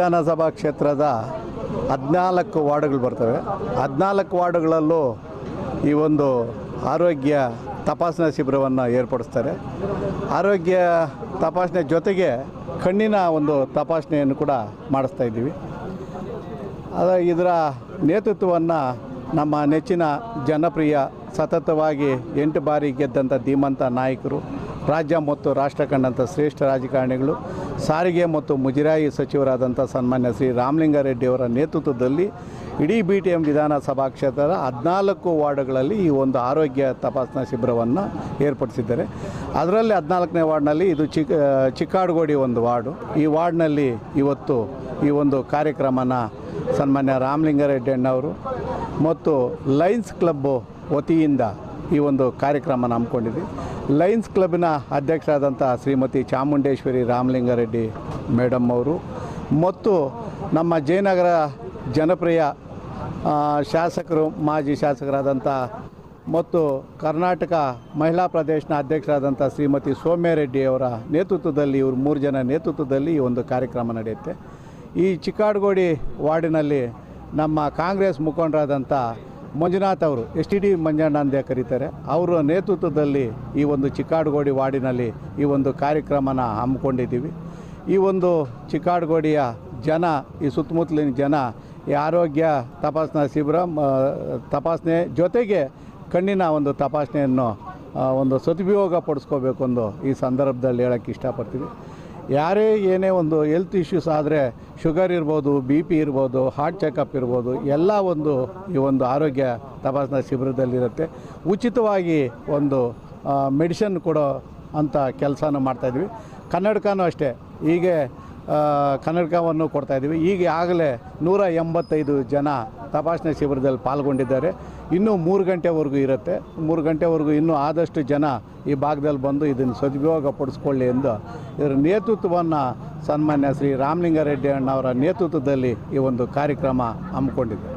ವಿಧಾನಸಭಾ ಕ್ಷೇತ್ರದ 14 ವಾರ್ಡ್ಗಳು ಬರ್ತವೆ. 14 ವಾರ್ಡ್ಗಳಲ್ಲೂ ಈ ಒಂದು ಆರೋಗ್ಯ ತಪಾಸಣಾ ಶಿಬಿರವನ್ನು ಏರ್ಪಡಿಸ್ತಾರೆ. ಆರೋಗ್ಯ ತಪಾಸಣೆ ಜೊತೆಗೆ ಕಣ್ಣಿನ ಒಂದು ತಪಾಸಣೆಯನ್ನು ಕೂಡ ಮಾಡಿಸ್ತಾ ಇದ್ದೀವಿ. ಇದರ ನೇತೃತ್ವವನ್ನು ನಮ್ಮ ನೆಚ್ಚಿನ ಜನಪ್ರಿಯ ಸತತವಾಗಿ 8 ಬಾರಿ ಗೆದ್ದಂಥ ಧೀಮಂತ ನಾಯಕರು, ರಾಜ್ಯ ಮತ್ತು ರಾಷ್ಟ್ರ ಕಂಡಂಥ ಶ್ರೇಷ್ಠ ರಾಜಕಾರಣಿಗಳು, ಸಾರಿಗೆ ಮತ್ತು ಮುಜರಾಯಿ ಸಚಿವರಾದಂಥ ಸನ್ಮಾನ್ಯ ಶ್ರೀ ರಾಮಲಿಂಗಾರೆಡ್ಡಿಯವರ ನೇತೃತ್ವದಲ್ಲಿ ಇಡೀ BTM ವಿಧಾನಸಭಾ ಕ್ಷೇತ್ರದ 14 ವಾರ್ಡ್ಗಳಲ್ಲಿ ಈ ಒಂದು ಆರೋಗ್ಯ ತಪಾಸಣಾ ಶಿಬಿರವನ್ನು ಏರ್ಪಡಿಸಿದ್ದಾರೆ. ಅದರಲ್ಲಿ 14ನೇ ವಾರ್ಡ್ನಲ್ಲಿ ಇದು ಚಿಕ್ಕಾಡಗೋಡಿ ಒಂದು ವಾರ್ಡು. ಈ ವಾರ್ಡ್ನಲ್ಲಿ ಇವತ್ತು ಈ ಒಂದು ಕಾರ್ಯಕ್ರಮನ ಸನ್ಮಾನ್ಯ ರಾಮಲಿಂಗಾರೆಡ್ಡಿ ಅಣ್ಣವರು ಮತ್ತು ಲಯನ್ಸ್ ಕ್ಲಬ್ಬು ವತಿಯಿಂದ ಈ ಒಂದು ಕಾರ್ಯಕ್ರಮನ ಹಮ್ಮಿಕೊಂಡಿದ್ವಿ. ಲಯನ್ಸ್ ಕ್ಲಬ್ಬಿನ ಅಧ್ಯಕ್ಷರಾದಂಥ ಶ್ರೀಮತಿ ಚಾಮುಂಡೇಶ್ವರಿ ರಾಮಲಿಂಗಾರೆಡ್ಡಿ ಮೇಡಮ್ ಅವರು ಮತ್ತು ನಮ್ಮ ಜಯನಗರ ಜನಪ್ರಿಯ ಶಾಸಕರು, ಮಾಜಿ ಶಾಸಕರಾದಂಥ ಮತ್ತು ಕರ್ನಾಟಕ ಮಹಿಳಾ ಪ್ರದೇಶನ ಅಧ್ಯಕ್ಷರಾದಂಥ ಶ್ರೀಮತಿ ಸೌಮ್ಯರೆಡ್ಡಿಯವರ ನೇತೃತ್ವದಲ್ಲಿ, ಇವರು 3 ಜನ ನೇತೃತ್ವದಲ್ಲಿ ಈ ಒಂದು ಕಾರ್ಯಕ್ರಮ ನಡೆಯುತ್ತೆ. ಈ ಚಿಕ್ಕಾಡಗೋಡಿ ವಾರ್ಡಿನಲ್ಲಿ ನಮ್ಮ ಕಾಂಗ್ರೆಸ್ ಮುಖಂಡರಾದಂಥ ಮಂಜುನಾಥ್ ಅವರು, STD ಮಂಜಣ್ಣ ಅಂದೇ ಕರೀತಾರೆ, ಅವರ ನೇತೃತ್ವದಲ್ಲಿ ಈ ಒಂದು ಚಿಕ್ಕಾಡಗೋಡಿ ವಾರ್ಡಿನಲ್ಲಿ ಈ ಒಂದು ಕಾರ್ಯಕ್ರಮನ ಹಮ್ಮಿಕೊಂಡಿದ್ದೀವಿ. ಈ ಒಂದು ಚಿಕ್ಕಾಡಗೋಡಿಯ ಜನ, ಈ ಸುತ್ತಮುತ್ತಲಿನ ಜನ ಈ ಆರೋಗ್ಯ ತಪಾಸಣಾ ಶಿಬಿರ ತಪಾಸಣೆ ಜೊತೆಗೆ ಕಣ್ಣಿನ ಒಂದು ತಪಾಸಣೆಯನ್ನು ಒಂದು ಸದುಪಯೋಗ ಪಡಿಸ್ಕೋಬೇಕು ಎಂದು ಈ ಸಂದರ್ಭದಲ್ಲಿ ಹೇಳೋಕ್ಕೆ ಇಷ್ಟಪಡ್ತೀವಿ. ಯಾರೇ ಏನೇ ಒಂದು ಹೆಲ್ತ್ ಇಶ್ಯೂಸ್ ಆದರೆ, ಶುಗರ್ ಇರ್ಬೋದು, BP ಇರ್ಬೋದು, ಹಾರ್ಟ್ ಚೆಕಪ್ ಇರ್ಬೋದು, ಎಲ್ಲ ಈ ಒಂದು ಆರೋಗ್ಯ ತಪಾಸಣಾ ಶಿಬಿರದಲ್ಲಿರುತ್ತೆ. ಉಚಿತವಾಗಿ ಒಂದು ಮೆಡಿಸಿನ್ ಕೊಡೋ ಅಂಥ ಕೆಲಸನ ಮಾಡ್ತಾಯಿದ್ವಿ. ಕನ್ನಡಕನೂ ಅಷ್ಟೇ, ಹೀಗೆ ಕನ್ನಡಕವನ್ನು ಕೊಡ್ತಾಯಿದ್ವಿ. ಈಗಾಗಲೇ 185 ಜನ ತಪಾಸಣೆ ಶಿಬಿರದಲ್ಲಿ ಪಾಲ್ಗೊಂಡಿದ್ದಾರೆ. ಇನ್ನೂ 3 ಗಂಟೆವರೆಗೂ ಇರುತ್ತೆ. 3 ಗಂಟೆವರೆಗೂ ಇನ್ನೂ ಆದಷ್ಟು ಜನ ಈ ಭಾಗದಲ್ಲಿ ಬಂದು ಇದನ್ನು ಸದುಪಯೋಗ ಪಡಿಸ್ಕೊಳ್ಳಿ ಎಂದು ಇದರ ನೇತೃತ್ವವನ್ನು ಸನ್ಮಾನ್ಯ ಶ್ರೀ ರಾಮಲಿಂಗಾರೆಡ್ಡಿ ಅಣ್ಣವರ ನೇತೃತ್ವದಲ್ಲಿ ಈ ಒಂದು ಕಾರ್ಯಕ್ರಮ ಹಮ್ಮಿಕೊಂಡಿದೆ.